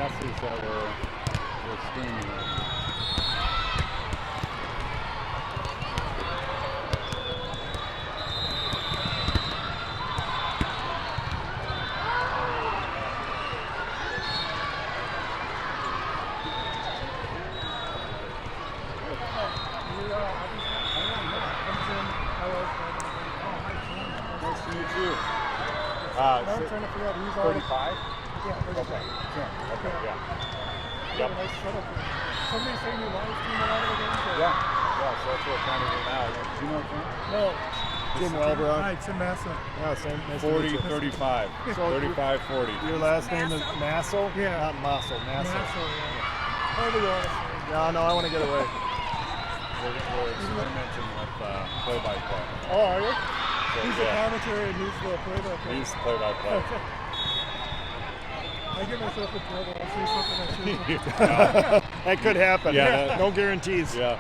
gases that were steaming. I'm trying to figure out who's 35? Yeah, 35. Okay, yeah. Yep. Nice setup here. Somebody's saying you live stream a lot of the games? Yeah, so that's what we're trying to do now. Do you know Tim? No. Tim Welbrock. Hi, Tim Massa. Yeah, same. Nice 40, 35. 35, 40. Your last name is Masso? Yeah. Not Masso, Masso. Massa, yeah. However you want to say. No, I want to get away. We're experimenting with play-by-play. Oh, are you? So, Who's the commentary and who's the play-by-play? He's play-by-play. Okay. I get myself in trouble. I'll say something I shouldn't. That could happen. Yeah. No guarantees. Yeah.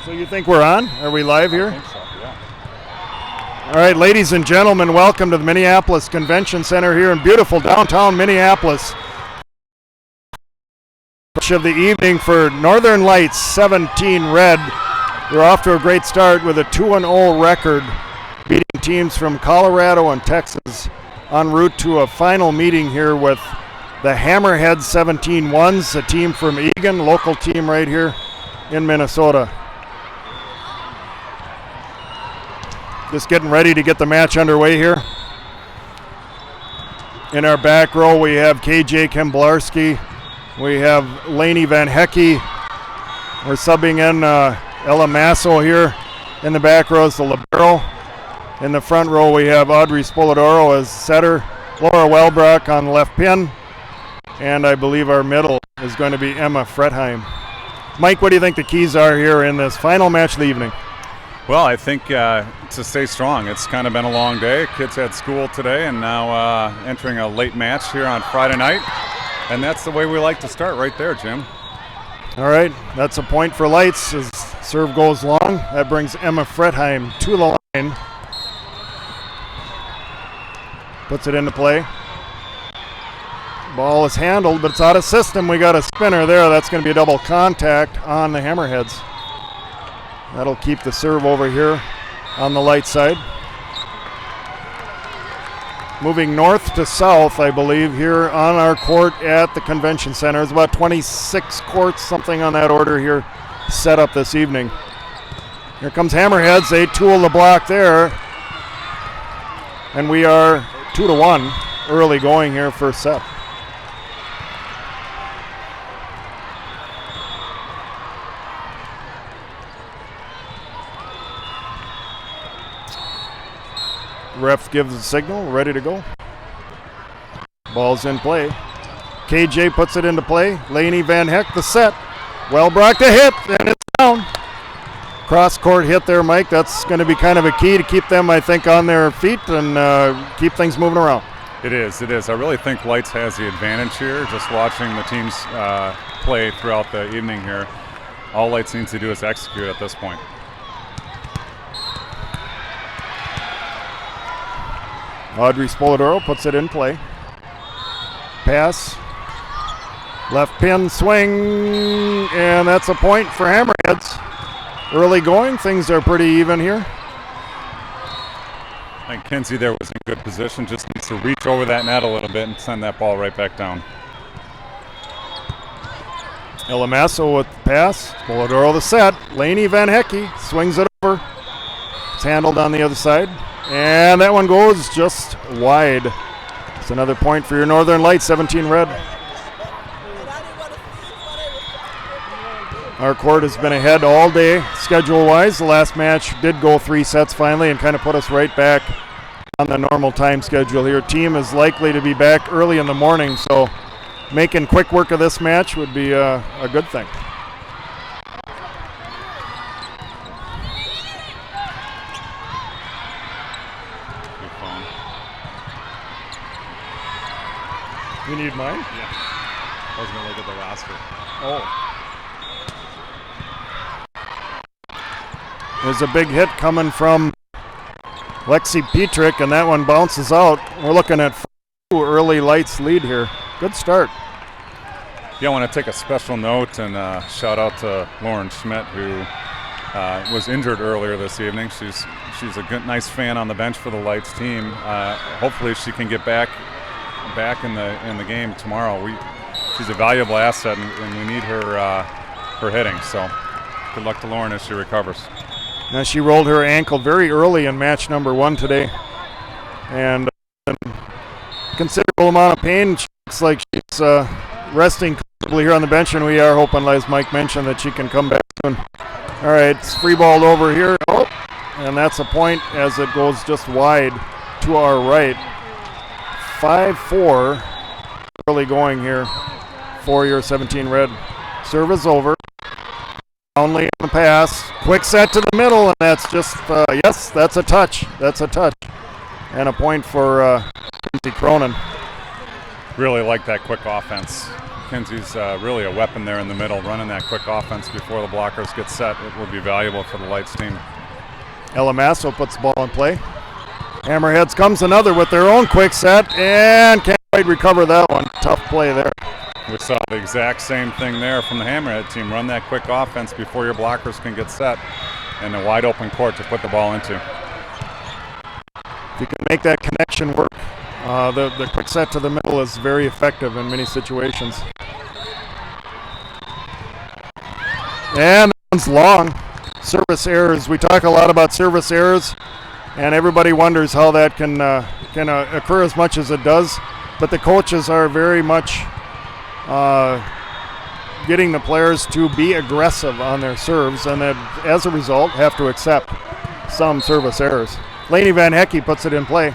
So you think we're on? Are we live here? I think so, yeah. All right, ladies and gentlemen, welcome to the Minneapolis Convention Center here in beautiful downtown Minneapolis. Match of the evening for Northern Lights 17 Red. They're off to a great start with a 2-0 record, beating teams from Colorado and Texas en route to a final meeting here with the Hammerhead 17 Ones, a team from Eagan, local team right here in Minnesota. Just getting ready to get the match underway here. In our back row, we have KJ Kemblarski. We have Laney Van Hecke. We're subbing in Ella Masso here. In the back row is the libero. In the front row, we have Audrey Spolidoro as setter. Laura Welbrock on left pin. And I believe our middle is going to be Emma Fretheim. Mike, what do you think the keys are here in this final match of the evening? Well, I think to stay strong. It's kind of been a long day. Kids had school today and now entering a late match here on Friday night. And that's the way we like to start right there, Jim. All right, that's a point for Lights as serve goes long. That brings Emma Fretheim to the line. Puts it into play. Ball is handled, but it's out of system. We got a spinner there. That's going to be a double contact on the Hammerheads. That'll keep the serve over here on the Light side. Moving north to south, I believe, here on our court at the Convention Center. There's about 26 courts, something on that order here, set up this evening. Here comes Hammerheads. They tool the block there. And we are 2-1 early going here, first set. Ref gives the signal, ready to go. Ball's in play. KJ puts it into play. Laney Van Heck the set. Welbrock the hit, and it's down. Cross-court hit there, Mike. That's going to be kind of a key to keep them, I think, on their feet and keep things moving around. It is. I really think Lights has the advantage here, just watching the teams play throughout the evening here. All Lights needs to do is execute at this point. Audrey Spolidoro puts it in play. Pass. Left pin, swing, and that's a point for Hammerheads. Early going, things are pretty even here. I think Kenzie there was in good position, just needs to reach over that net a little bit and send that ball right back down. Elamasso with the pass. Spolidoro the set. Laney Van Hecke swings it over. It's handled on the other side. And that one goes just wide. It's another point for your Northern Lights, 17 Red. Our court has been ahead all day schedule-wise. The last match did go 3 sets finally and kind of put us right back on the normal time schedule here. Team is likely to be back early in the morning, so making quick work of this match would be a good thing. You need mine? Yeah. I was going to look at the roster. Oh. There's a big hit coming from Lexi Petrick, and that one bounces out. We're looking at 2 early Lights lead here. Good start. Yeah, I want to take a special note and shout out to Lauren Schmidt, who was injured earlier this evening. She's a good, nice fan on the bench for the Lights team. Hopefully, she can get back in the game tomorrow. She's a valuable asset, and we need her hitting. So, good luck to Lauren as she recovers. Now she rolled her ankle very early in match number 1 today, and considerable amount of pain. She looks like she's resting comfortably here on the bench, and we are hoping, as Mike mentioned, that she can come back soon. All right, it's free balled over here. Oh, and that's a point as it goes just wide to our right. 5-4 early going here for your 17 red. Service over. Only on the pass. Quick set to the middle, and that's just, yes, that's a touch. That's a touch. And a point for Kinsey Cronin. Really like that quick offense. Kinsey's really a weapon there in the middle, running that quick offense before the blockers get set. It will be valuable for the Lights team. Elamasso puts the ball in play. Hammerheads comes another with their own quick set, and can't quite recover that one. Tough play there. We saw the exact same thing there from the Hammerhead team. Run that quick offense before your blockers can get set, and a wide open court to put the ball into. If you can make that connection work, the quick set to the middle is very effective in many situations. And that one's long. Service errors. We talk a lot about service errors, and everybody wonders how that can occur as much as it does. But the coaches are very much getting the players to be aggressive on their serves, and that, as a result, have to accept some service errors. Lainey Van Hecke puts it in play.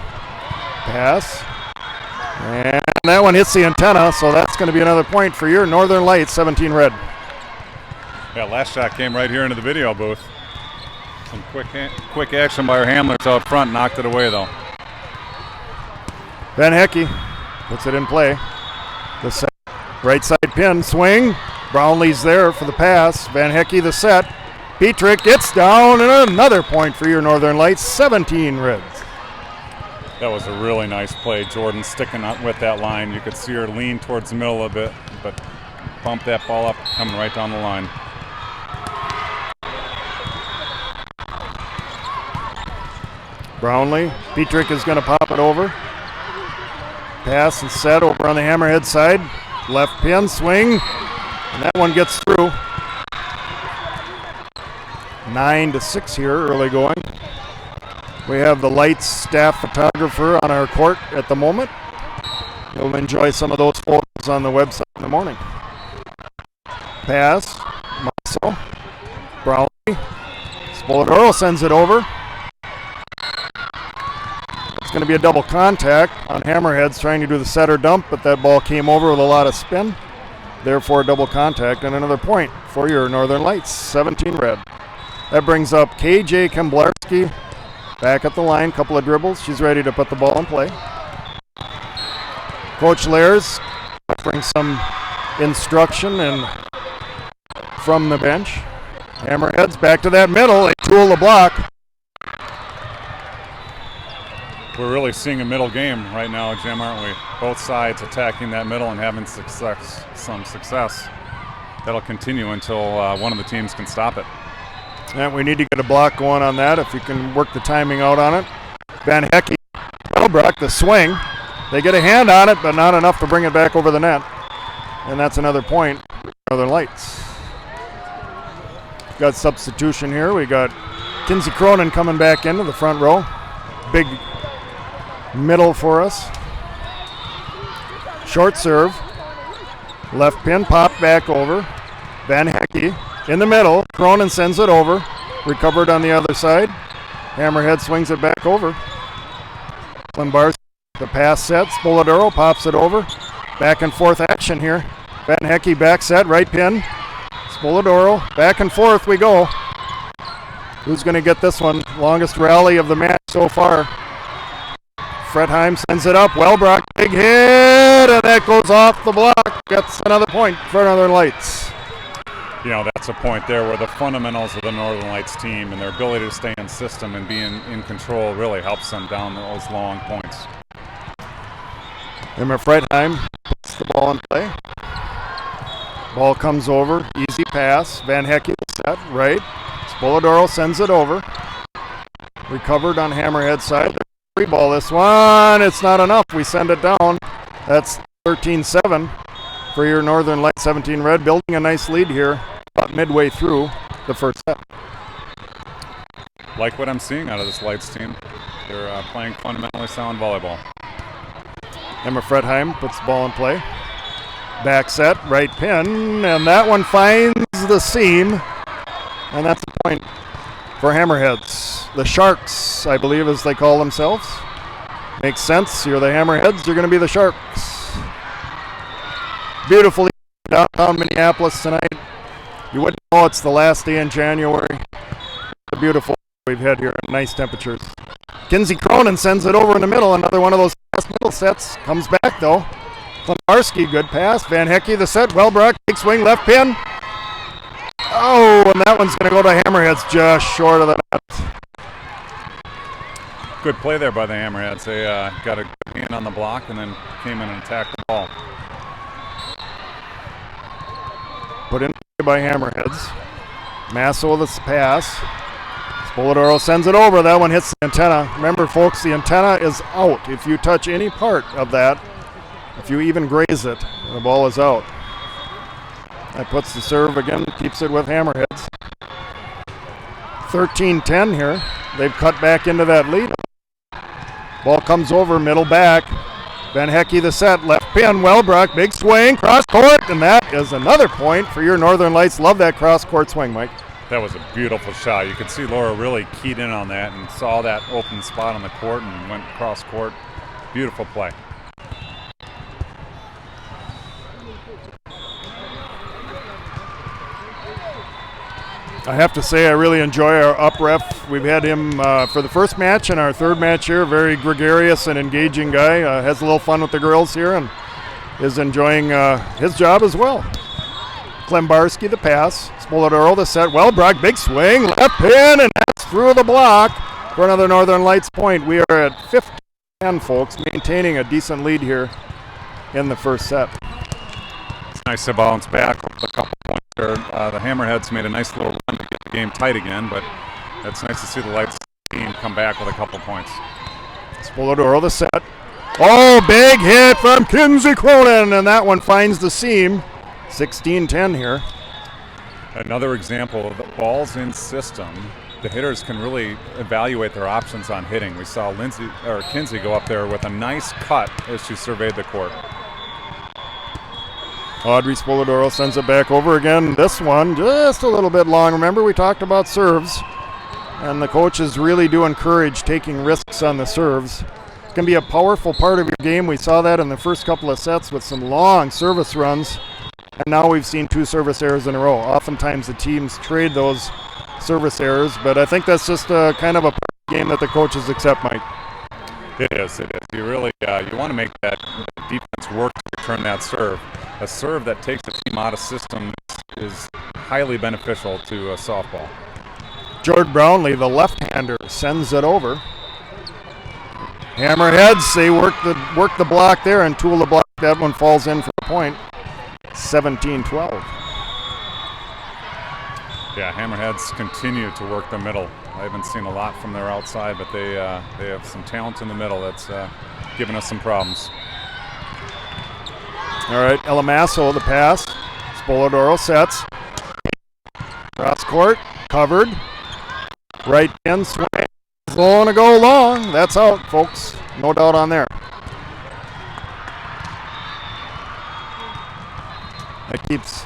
Pass. And that one hits the antenna, so that's going to be another point for your Northern Lights, 17 red. Yeah, last shot came right here into the video booth. Some quick action by our handlers out front, knocked it away though. Van Hecke puts it in play. The set. Right side pin, swing. Brownlee's there for the pass. Van Hecke the set. Petrick gets down, and another point for your Northern Lights, 17 Reds. That was a really nice play. Jordan sticking up with that line. You could see her lean towards the middle a bit, but bump that ball up, coming right down the line. Brownlee. Petrick is going to pop it over. Pass and set over on the Hammerhead side. Left pin, swing, and that one gets through. 9-6 here, early going. We have the Lights staff photographer on our court at the moment. You'll enjoy some of those photos on the website in the morning. Pass, Masso, Brownlee. Spolidoro sends it over. It's going to be a double contact on Hammerheads trying to do the set or dump, but that ball came over with a lot of spin. Therefore, double contact and another point for your Northern Lights, 17 red. That brings up KJ Kemblarski back at the line, couple of dribbles. She's ready to put the ball in play. Coach Lairs offering some instruction and from the bench. Hammerheads back to that middle. They tool the block. We're really seeing a middle game right now, Jim, aren't we? Both sides attacking that middle and having some success. That'll continue until one of the teams can stop it. And we need to get a block going on that if you can work the timing out on it. Van Hecke, Elbrock, the swing. They get a hand on it, but not enough to bring it back over the net. And that's another point for Northern Lights. Got substitution here. We got Kinsey Cronin coming back into the front row. Big middle for us. Short serve. Left pin, pop back over. Van Hecke in the middle. Cronin sends it over. Recovered on the other side. Hammerhead swings it back over. Klembarski, the pass set. Spolidoro pops it over. Back and forth action here. Van Hecke back set, right pin. Spolidoro, back and forth we go. Who's going to get this one? Longest rally of the match so far. Fretheim sends it up. Wellbrock, big hit, and that goes off the block. Gets another point for Northern Lights. You know, that's a point there where the fundamentals of the Northern Lights team and their ability to stay in system and be in control really helps them down those long points. Emma Fretheim puts the ball in play. Ball comes over, easy pass. Van Hecke set, right. Spolidoro sends it over. Recovered on Hammerhead side. Free ball this one. It's not enough. We send it down. That's 13-7 for your Northern Lights 17 Red. Building a nice lead here about midway through the first set. Like what I'm seeing out of this Lights team. They're playing fundamentally sound volleyball. Emma Fredheim puts the ball in play. Back set, right pin, and that one finds the seam. And that's the point for Hammerheads. The Sharks, I believe, as they call themselves. Makes sense. You're the Hammerheads, you're going to be the Sharks. Beautifully downtown Minneapolis tonight. You wouldn't know it's the last day in January. The beautiful we've had here, nice temperatures. Kinsey Cronin sends it over in the middle. Another one of those fast middle sets. Comes back though. Klembarski, good pass. Van Hecke the set. Wellbrock, big swing, left pin. Oh, and that one's going to go to Hammerheads just short of the net. Good play there by the Hammerheads. They got a good hand on the block and then came in and attacked the ball. Put in by Hammerheads. Masso with the pass. Spolidoro sends it over. That one hits the antenna. Remember, folks, the antenna is out. If you touch any part of that, if you even graze it, the ball is out. That puts the serve again, keeps it with Hammerheads. 13-10 here. They've cut back into that lead. Ball comes over, middle back. Van Hecke the set, left pin, Wellbrock, big swing, cross court, and that is another point for your Northern Lights. Love that cross court swing, Mike. That was a beautiful shot. You could see Laura really keyed in on that and saw that open spot on the court and went cross court. Beautiful play. I have to say I really enjoy our up ref. We've had him for the first match and our third match here. Very gregarious and engaging guy. Has a little fun with the girls here and is enjoying his job as well. Klembarski the pass. Spolidoro the set. Wellbrock, big swing, left pin, and that's through the block for another Northern Lights point. We are at 15-10, folks, maintaining a decent lead here in the first set. It's nice to bounce back with a couple points there. The Hammerheads made a nice little run to get the game tight again, but it's nice to see the Lights team come back with a couple points. Spolidoro the set. Oh, big hit from Kinsey Cronin, and that one finds the seam. 16-10 here. Another example of the balls in system. The hitters can really evaluate their options on hitting. We saw Kinsey go up there with a nice cut as she surveyed the court. Audrey Spolidoro sends it back over again. This one just a little bit long. Remember, we talked about serves, and the coaches really do encourage taking risks on the serves. It can be a powerful part of your game. We saw that in the first couple of sets with some long service runs, and now we've seen 2 service errors in a row. Oftentimes the teams trade those service errors, but I think that's just a kind of a game that the coaches accept, Mike. It is. You really you want to make that defense work to return that serve. A serve that takes the team out of system is highly beneficial to softball. Jordan Brownlee, the left-hander, sends it over. Hammerheads, they work the block there and tool the block. That one falls in for the point. 17-12. Yeah, Hammerheads continue to work the middle. I haven't seen a lot from their outside, but they have some talent in the middle that's giving us some problems. All right, Elamasso the pass. Spolidoro sets. Cross court, covered. Right in, swing. Going to go long. That's out, folks. No doubt on there. That keeps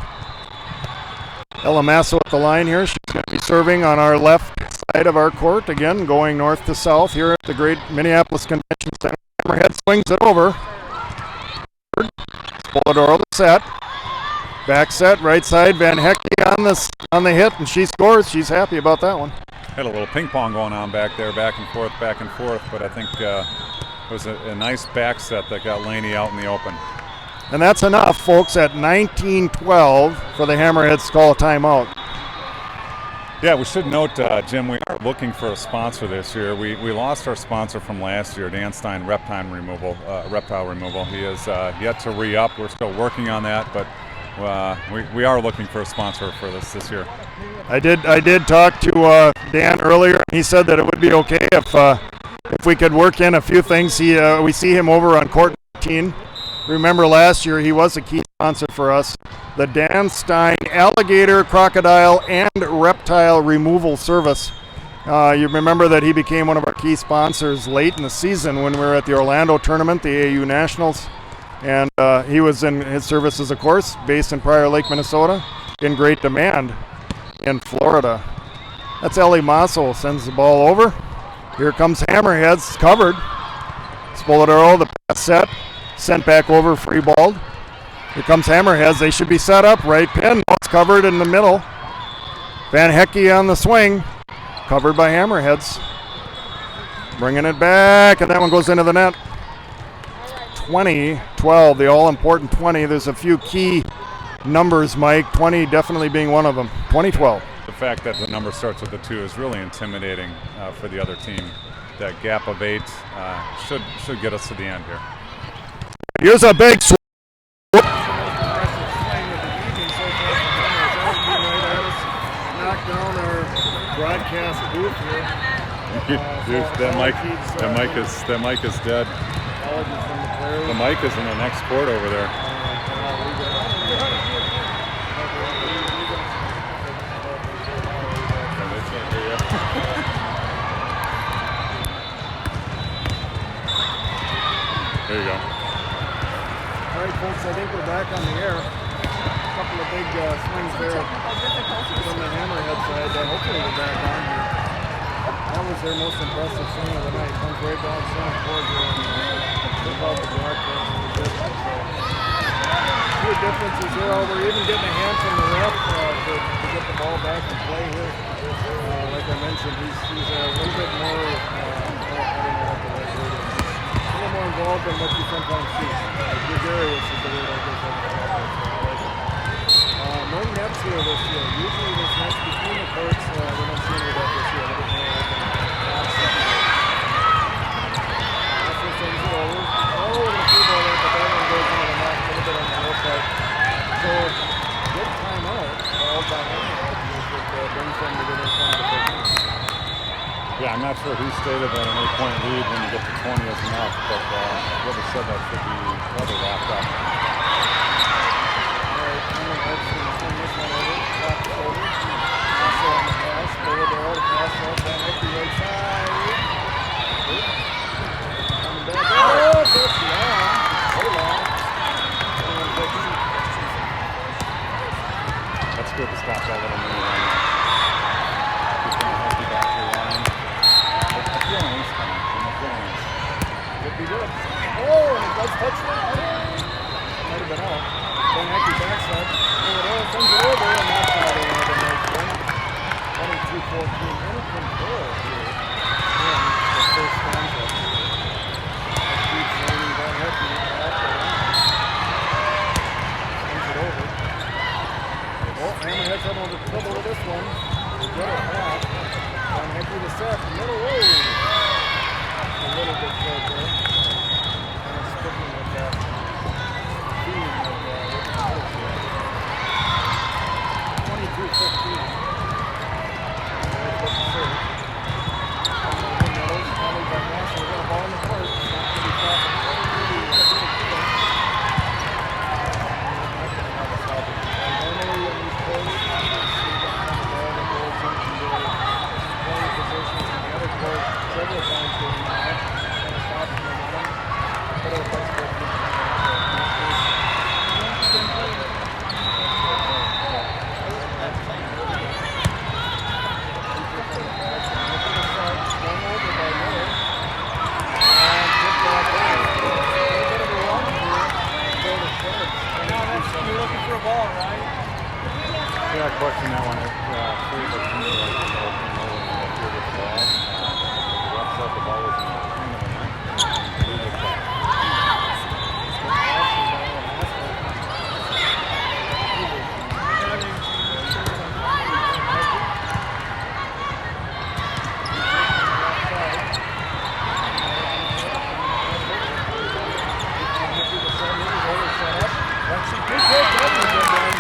Elamasso at the line here. She's going to be serving on our left side of our court. Again, going north to south here at the great Minneapolis Convention Center. Hammerhead swings it over. Spolidoro the set. Back set, right side. Van Hecke on the hit, and she scores. She's happy about that one. Had a little ping pong going on back there, back and forth, but I think it was a nice back set that got Laney out in the open. And that's enough, folks, at 19-12 for the Hammerheads to call a timeout. Yeah, we should note, Jim, we are looking for a sponsor this year. We lost our sponsor from last year, Dan Stein reptile removal. He is yet to re-up. We're still working on that, but we are looking for a sponsor for this year. I did talk to Dan earlier, and he said that it would be okay if we could work in a few things. We see him over on court 19. Remember last year he was a key sponsor for us. The Dan Stein Alligator, Crocodile, and Reptile Removal Service. You remember that he became one of our key sponsors late in the season when we were at the Orlando tournament, the AAU Nationals. And he was in his services, of course, based in Prior Lake, Minnesota, in great demand in Florida. That's Ellie Masso, sends the ball over. Here comes Hammerheads, covered. Spolidoro, the pass set, sent back over, free balled. Here comes Hammerheads, they should be set up, right pin, no, it's covered in the middle. Van Hecke on the swing, covered by Hammerheads. Bringing it back, and that one goes into the net. 20-12, the all-important 20. There's a few key numbers, Mike, 20 definitely being one of them. 20-12. The fact that the number starts with a 2 is really intimidating for the other team. That gap of 8 should get us to the end here. Here's a big swing. Knock down our broadcast booth here. That mic is dead. The mic is in the next court over there. There you go. All right, folks, I think we're back on the air. A couple of big swings there from the Hammerhead side. Hopefully we're back on here. That was their most impressive swing of the night. Comes right down center towards you and took out the broadcast a little bit. A few differences here. We're even getting a hand from the ref to get the ball back in play here. Like I mentioned, he's a little bit more, I don't know what the right word is. A little more involved than what you sometimes see. Gregarious is the word I guess I would call it. No nets here this year. Usually there's nets between the courts. We don't see any of that this year. A little more open. That's what sends it over. Oh, and the free ball there, but that one goes into the net a little bit on the low side. So, good timeout. All by hand. It brings them to get in front of the business. Yeah, I'm not sure who stated that an 8-point lead when you get to 20 is enough, but whoever said that should be rather laughed at. All right, Hammerhead's going to send this one over. Back to shoulder. Also on the pass. Spolidoro, the pass up. Van Hecke right side. Coming back. Oh, that's long. So long. That's good to stop that little mini run there. Just going to help you back to the line. I feel an ace coming. I'm feeling ace. Could be good. Oh, and it does touch that. Might have been out. Van Hecke backside. Spolidoro sends it over, and that's how they have a nice win. 22-14 in control here. And the first stanza. That keeps raining Van Hecke after him. Sends it over. Oh, Hammerhead's having a trouble with this one. They get it back. Van Hecke to set. Middle. Whoa. A little bit short there. Kind of sticking with that theme of 22-15. That's what you say. Middles, followed by Masso. We got a ball in the court. It's not going to be stopped. Normally in these courts, you see the ball that goes into the playing positions in the other court several times during the match. Kind of stops the momentum. But it affects both teams. You're looking for a ball, right? Yeah, I question that one. Three of the teams like to go from low and up here with the ball. The ref said the ball was in the end of the net. Leave it back. She did take that.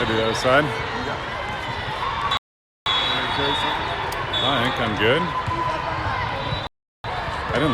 I do the other side. Wanna carry something? I think I'm good.